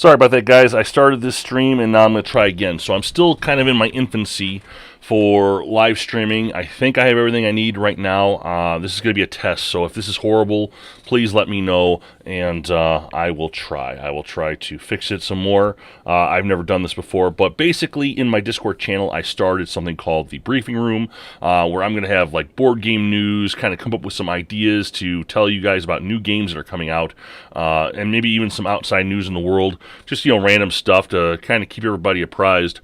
Sorry about that, guys. I started this stream and now I'm going to try again. So I'm still kind of in my infancy for live streaming. I think I have everything I need right now. This is going to be a test, so if this is horrible, please let me know, and I will try. I will try to fix it some more. I've never done this before, but basically in my Discord channel, I started something called the Briefing Room, where I'm going to have like board game news, kind of come up with some ideas to tell you guys about new games that are coming out, and maybe even some outside news in the world, just, you know, random stuff to kind of keep everybody apprised.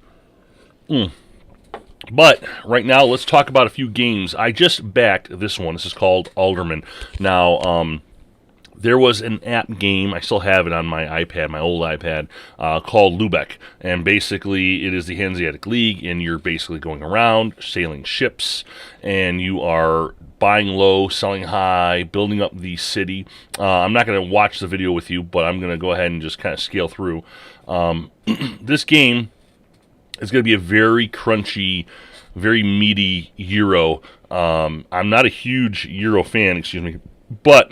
But right now, let's talk about a few games. I just backed this one. This is called Aelderman. Now, there was an app game, I still have it on my iPad, my old iPad, called Lubeck. And basically, it is the Hanseatic League, and you're basically going around, sailing ships, and you are buying low, selling high, building up the city. I'm not going to watch the video with you, but I'm going to go ahead and just kind of scale through. This game is going to be a very crunchy, very meaty Euro. I'm not a huge Euro fan, excuse me, but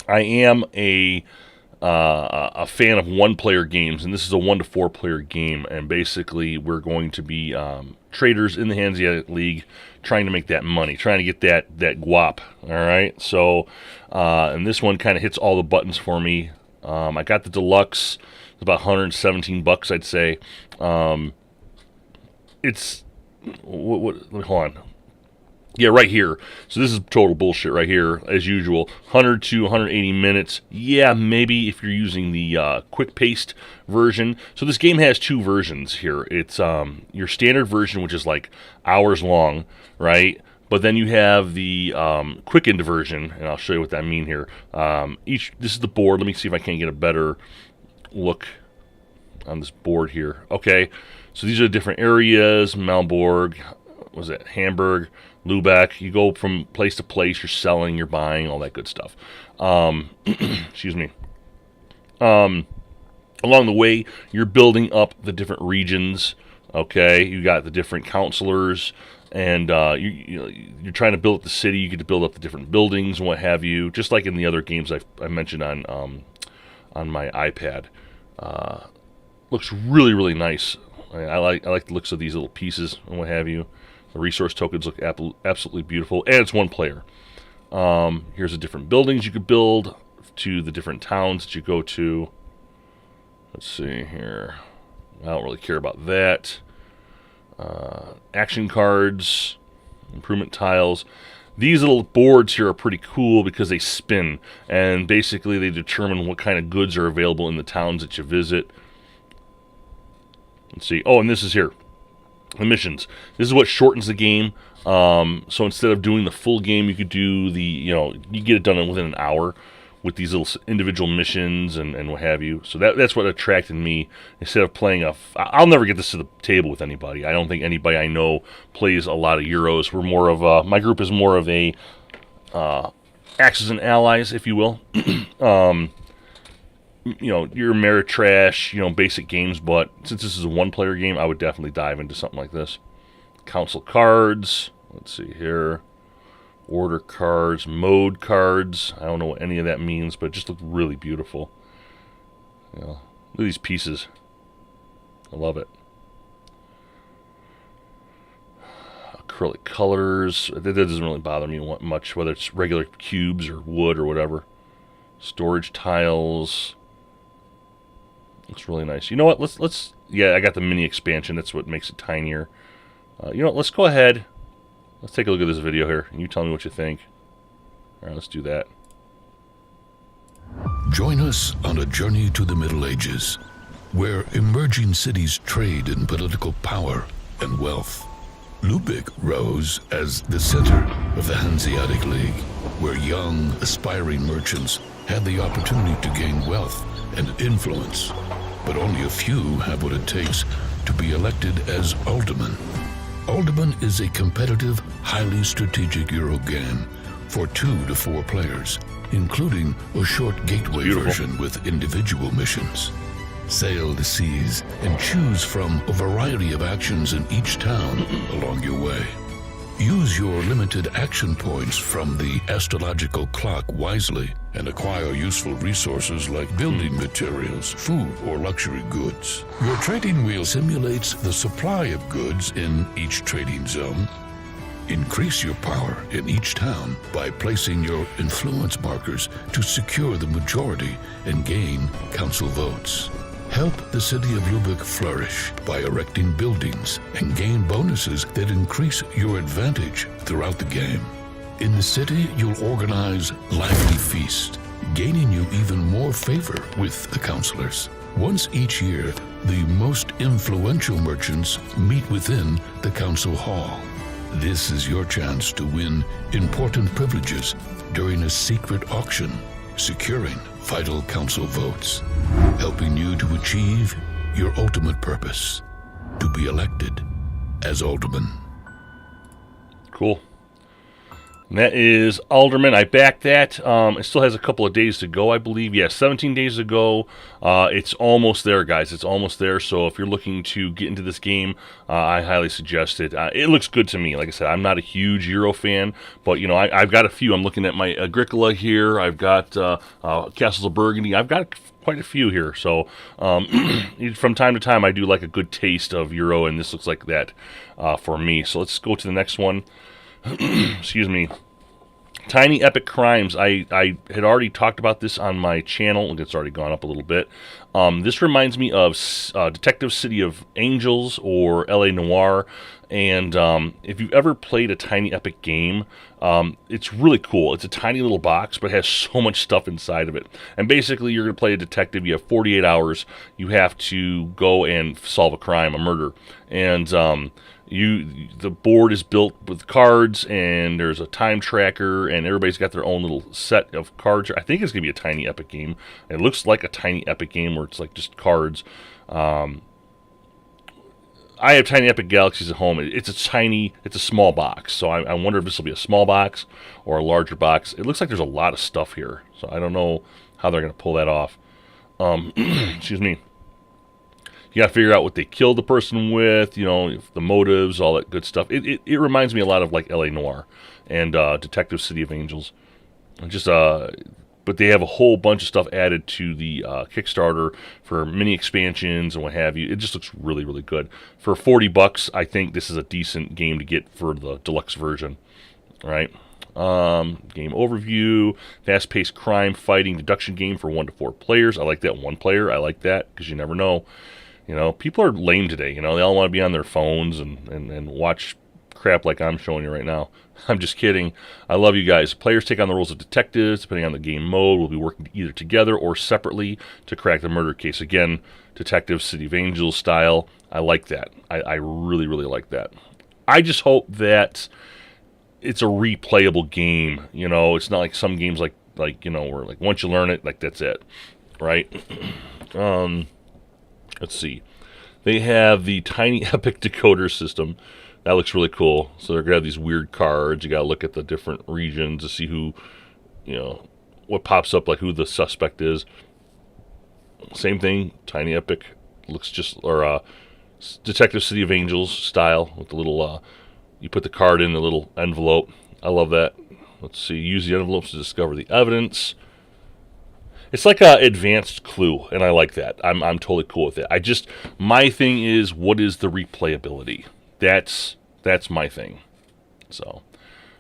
I am a fan of one-player games, and this is a 1 to 4 player game. And basically, we're going to be traders in the Hanseatic League, trying to make that money, trying to get that guap. All right, so and this one kind of hits all the buttons for me. I got the deluxe. It's about 117 bucks, I'd say. It's hold on. Yeah, right here. So this is total bullshit right here, as usual. 100 to 180 minutes. Yeah, maybe if you're using the quick paste version. So this game has two versions here. It's your standard version, which is like hours long, right? But then you have the quickened version, and I'll show you what that means here. This is the board. Let me see if I can get a better look on this board here. Okay, so these are the different areas. Malborg, what was it? Hamburg, Lubeck. You go from place to place. You're selling, you're buying, all that good stuff. Excuse me. Along the way, you're building up the different regions. Okay, you got the different counselors, and you're trying to build up the city. You get to build up the different buildings and what have you, just like in the other games I mentioned on my iPad. Looks really, really nice. I like the looks of these little pieces and what have you. The resource tokens look absolutely beautiful, and it's one player. Here's the different buildings you could build to the different towns that you go to. Let's see here. I don't really care about that. Action cards, improvement tiles. These little boards here are pretty cool because they spin, and basically they determine what kind of goods are available in the towns that you visit. Let's see. Oh, and this is here. The missions. This is what shortens the game. So instead of doing the full game, you could do you get it done within an hour with these little individual missions and what have you. So that's what attracted me. Instead of playing I'll never get this to the table with anybody. I don't think anybody I know plays a lot of Euros. We're more of my group is more of a Axis and Allies, if you will. Your Ameritrash, basic games, but since this is a one-player game, I would definitely dive into something like this. Council cards. Let's see here. Order cards, mode cards. I don't know what any of that means, but it just looked really beautiful. Look at these pieces. I love it. Acrylic colors. That doesn't really bother me much, whether it's regular cubes or wood or whatever. Storage tiles. Looks really nice. You know what? Let's. Yeah, I got the mini expansion. That's what makes it tinier. Let's go ahead. Let's take a look at this video here, and you tell me what you think. All right, let's do that. Join us on a journey to the Middle Ages, where emerging cities trade in political power and wealth. Lubeck rose as the center of the Hanseatic League, where young, aspiring merchants had the opportunity to gain wealth and influence. But only a few have what it takes to be elected as Alderman. Aelderman is a competitive, highly strategic Euro game for 2 to 4 players, including a short gateway version with individual missions. Sail the seas and choose from a variety of actions in each town along your way. Use your limited action points from the astrological clock wisely and acquire useful resources like building materials, food, or luxury goods. Your trading wheel simulates the supply of goods in each trading zone. Increase your power in each town by placing your influence markers to secure the majority and gain council votes. Help the city of Lubeck flourish by erecting buildings and gain bonuses that increase your advantage throughout the game. In the city, you'll organize lively feast, gaining you even more favor with the councilors. Once each year, the most influential merchants meet within the council hall. This is your chance to win important privileges during a secret auction, securing vital council votes, helping you to achieve your ultimate purpose, to be elected as Alderman. Cool. And that is Aelderman. I backed that. It still has a couple of days to go, I believe. Yeah, 17 days to go. It's almost there, guys. It's almost there. So if you're looking to get into this game, I highly suggest it. It looks good to me. Like I said, I'm not a huge Euro fan, but you know, I've got a few. I'm looking at my Agricola here. I've got Castles of Burgundy. I've got quite a few here. So from time to time, I do like a good taste of Euro, and this looks like that for me. So let's go to the next one. Excuse me. Tiny Epic Crimes. I had already talked about this on my channel. It's already gone up a little bit. This reminds me of Detective City of Angels or LA Noire. And if you've ever played a Tiny Epic game, it's really cool. It's a tiny little box, but it has so much stuff inside of it. And basically, you're going to play a detective. You have 48 hours. You have to go and solve a crime, a murder. And the board is built with cards, and there's a time tracker, and everybody's got their own little set of cards. I think it's going to be a Tiny Epic game. It looks like a Tiny Epic game where it's like just cards. I have Tiny Epic Galaxies at home. It's a small box, so I wonder if this will be a small box or a larger box. It looks like there's a lot of stuff here, so I don't know how they're going to pull that off. Excuse me. You got to figure out what they killed the person with, you know, the motives, all that good stuff. It reminds me a lot of like LA Noire and Detective City of Angels. But they have a whole bunch of stuff added to the Kickstarter for mini expansions and what have you. It just looks really, really good. For $40, I think this is a decent game to get for the deluxe version. All right. Game overview, fast-paced crime fighting deduction game for 1 to 4 players. I like that. 1 player. I like that because you never know. You know, people are lame today. You know, they all want to be on their phones and watch crap like I'm showing you right now. I'm just kidding. I love you guys. Players take on the roles of detectives. Depending on the game mode, we'll be working either together or separately to crack the murder case. Again, Detective City of Angels style. I like that. I really, really like that. I just hope that it's a replayable game. You know, it's not like some games like you know, where like once you learn it, like that's it, right? Let's see. They have the Tiny Epic decoder system. That looks really cool. So they're going to have these weird cards. You got to look at the different regions to see who, you know, what pops up, like who the suspect is. Same thing, Tiny Epic. Looks just, or Detective City of Angels style with the little, you put the card in the little envelope. I love that. Let's see. Use the envelopes to discover the evidence. It's like a advanced Clue, and I like that. I'm totally cool with it. My thing is, what is the replayability? That's my thing. So,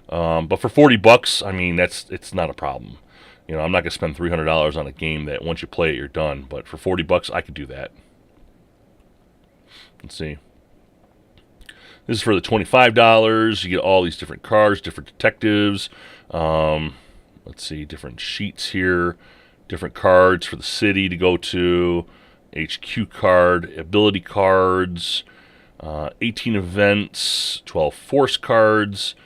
but for $40, I mean, it's not a problem. You know, I'm not gonna spend $300 on a game that once you play it, you're done. But for $40, I could do that. Let's see. This is for the $25. You get all these different cards, different detectives. Let's see, different sheets here. Different cards for the city to go to, HQ card, ability cards, 18 events, 12 force cards,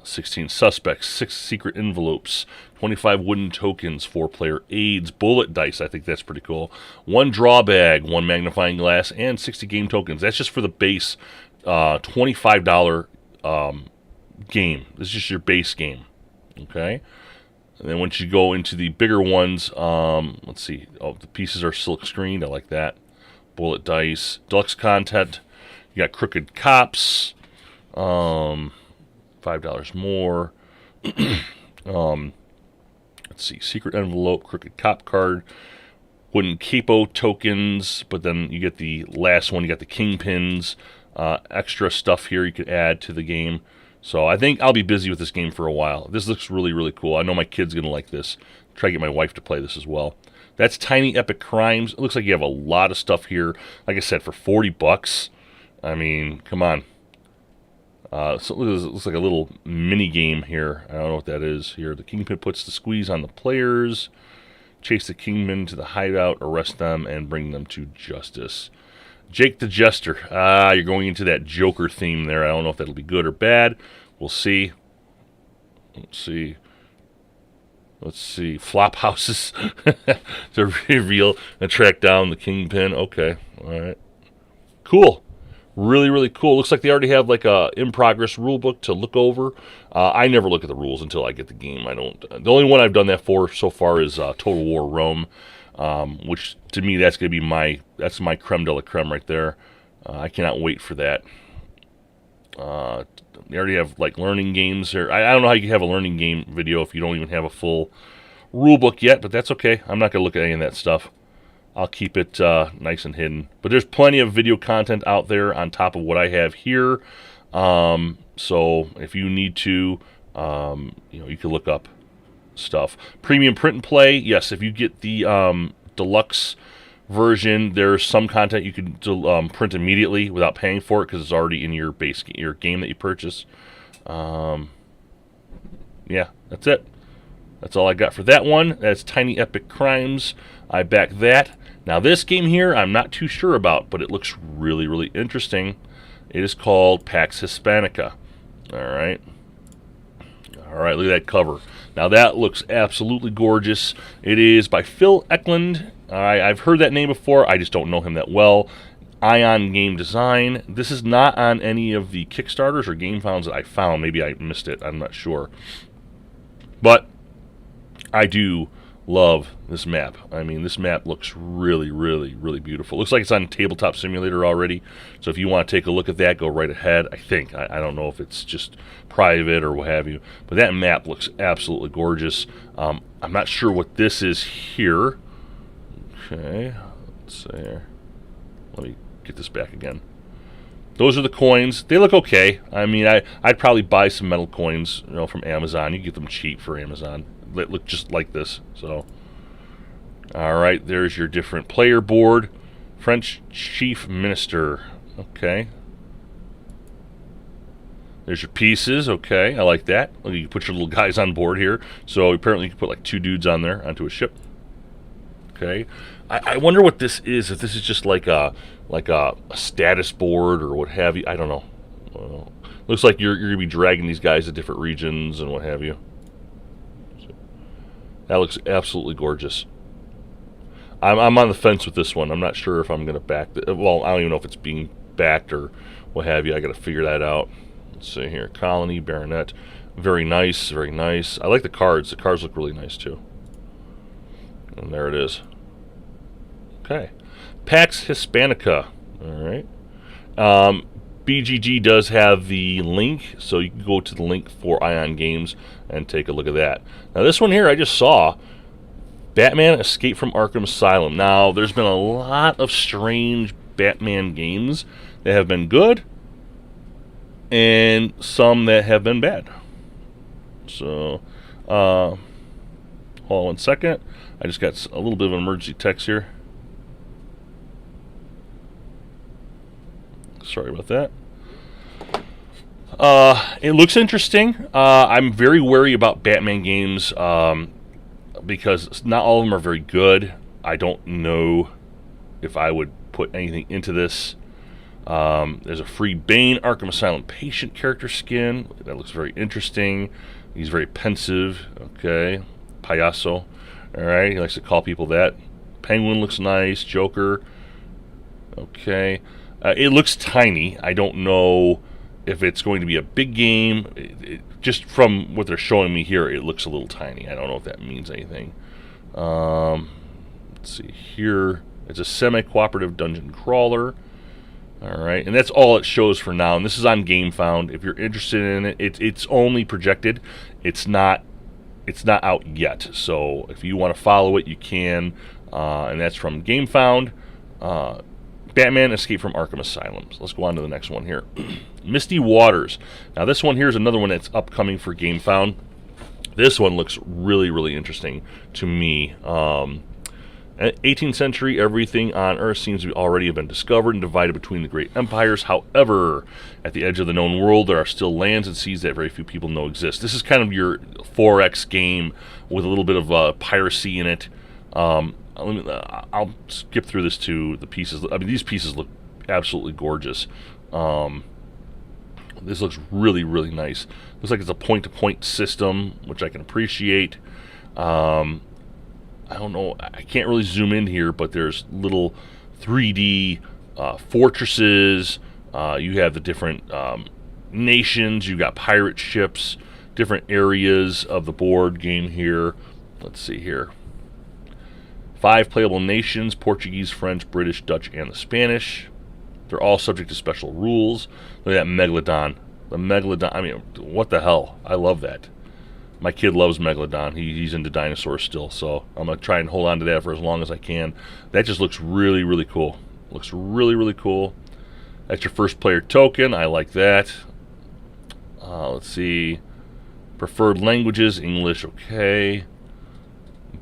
16 suspects, 6 secret envelopes, 25 wooden tokens, 4-player aids, bullet dice. I think that's pretty cool. 1 draw bag, 1 magnifying glass, and 60 game tokens. That's just for the base $25 game. This is just your base game. Okay. And then once you go into the bigger ones, let's see. Oh, the pieces are silk screened. I like that. Bullet dice. Deluxe content. You got Crooked Cops. $5 more. Let's see, secret envelope, crooked cop card, wooden capo tokens, but then you get the last one, you got the kingpins, extra stuff here you could add to the game. So I think I'll be busy with this game for a while. This looks really, really cool. I know my kid's going to like this. Try to get my wife to play this as well. That's Tiny Epic Crimes. It looks like you have a lot of stuff here. Like I said, for 40 bucks. I mean, come on. So it looks like a little mini game here. I don't know what that is here. The Kingpin puts the squeeze on the players. Chase the Kingpin to the hideout, arrest them, and bring them to justice. Jake the Jester. You're going into that Joker theme there. I don't know if that'll be good or bad. We'll see. Let's see. Let's see. Flop houses to reveal and track down the Kingpin. Okay. All right. Cool. Really, really cool. Looks like they already have like a in-progress rule book to look over. I never look at the rules until I get the game. I don't. The only one I've done that for so far is Total War Rome, which to me that's going to be my creme de la creme right there. I cannot wait for that. They already have like learning games here. I don't know how you can have a learning game video if you don't even have a full rule book yet, but that's okay. I'm not going to look at any of that stuff. I'll keep it nice and hidden. But there's plenty of video content out there on top of what I have here. So if you need to, you can look up stuff. Premium print and play. Yes, if you get the deluxe version, there's some content you can print immediately without paying for it because it's already in your your game that you purchase. Yeah, that's it. That's all I got for that one. That's Tiny Epic Crimes. I back that. Now this game here, I'm not too sure about, but it looks really, really interesting. It is called Pax Hispanica. All right. All right, look at that cover. Now that looks absolutely gorgeous. It is by Phil Eklund. I've heard that name before. I just don't know him that well. Ion Game Design. This is not on any of the Kickstarters or Game Founds that I found. Maybe I missed it. I'm not sure. But I do love this map. I mean, this map looks really, really, really beautiful. Looks like it's on Tabletop Simulator already. So if you want to take a look at that, go right ahead. I think. I don't know if it's just private or what have you. But that map looks absolutely gorgeous. I'm not sure what this is here. Okay. Let's see here. Let me get this back again. Those are the coins. They look okay. I mean, I'd probably buy some metal coins, from Amazon. You can get them cheap for Amazon. They look just like this. So, all right, there's your different player board. French Chief Minister. Okay. There's your pieces. Okay, I like that. Look, you can put your little guys on board here. So apparently you can put like 2 dudes on there onto a ship. Okay. I wonder what this is. If this is just like a status board or what have you. I don't know. Looks like you're gonna be dragging these guys to different regions and what have you. That looks absolutely gorgeous. I'm on the fence with this one. I'm not sure if I'm gonna back. Well, I don't even know if it's being backed or what have you. I got to figure that out. Let's see here. Colony, Baronet. Very nice. Very nice. I like the cards. The cards look really nice too. And there it is. Okay. Pax Hispanica. All right. BGG does have the link, so you can go to the link for Ion Games and take a look at that. Now, this one here I just saw, Batman Escape from Arkham Asylum. Now, there's been a lot of strange Batman games that have been good and some that have been bad. So, hold on one second. I just got a little bit of an emergency text here. Sorry about that. It looks interesting. I'm very wary about Batman games because not all of them are very good. I don't know if I would put anything into this. There's a free Bane Arkham Asylum patient character skin. That looks very interesting. He's very pensive. Okay. Payaso. Alright, he likes to call people that. Penguin looks nice. Joker. Okay. It looks tiny. I don't know if it's going to be a big game. Just from what they're showing me here, it looks a little tiny. I don't know if that means anything. Let's see here. It's a semi-cooperative dungeon crawler. Alright, and that's all it shows for now. And this is on GameFound. If you're interested in it, it's only projected. It's not it's not out yet. So if you want to follow it, you can. And that's from GameFound. Batman Escape from Arkham Asylum. So let's go on to the next one here. Misty Waters. Now this one here is another one that's upcoming for GameFound. This one looks really, really interesting to me. 18th century, everything on Earth seems to already have been discovered and divided between the great empires. However, at the edge of the known world, there are still lands and seas that very few people know exist. This is kind of your 4X game with a little bit of piracy in it. I'll skip through this to the pieces. I mean, these pieces look absolutely gorgeous. This looks really, really nice. Looks like it's a point-to-point system, which I can appreciate. I don't know, I can't really zoom in here, but there's little 3D fortresses. You have the different nations. You got pirate ships, different areas of the board game here. Let's see here. 5 playable nations: Portuguese, French, British, Dutch, and the Spanish. They're all subject to special rules. Look at that Megalodon. The Megalodon, I mean, what the hell? I love that. My kid loves Megalodon. He's into dinosaurs still, so I'm going to try and hold on to that for as long as I can. That just looks really, really cool. Looks really, really cool. That's your first player token. I like that. Let's see. Preferred languages, English, okay.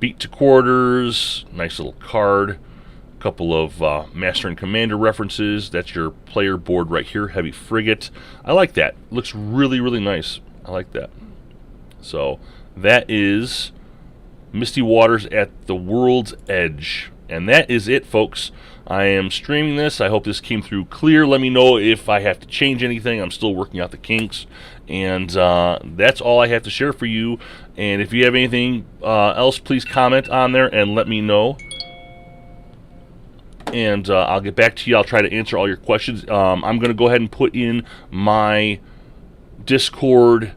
Beat to quarters, nice little card. A couple of Master and Commander references. That's your player board right here, Heavy Frigate. I like that. Looks really, really nice. I like that. So that is Misty Waters at the World's Edge. And that is it, folks. I am streaming this. I hope this came through clear. Let me know if I have to change anything. I'm still working out the kinks. And that's all I have to share for you. And if you have anything else, please comment on there and let me know. And I'll get back to you. I'll try to answer all your questions. I'm going to go ahead and put in my Discord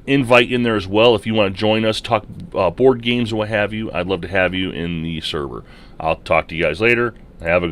invite in there as well. If you want to join us, talk board games or what have you, I'd love to have you in the server. I'll talk to you guys later. Have a good one.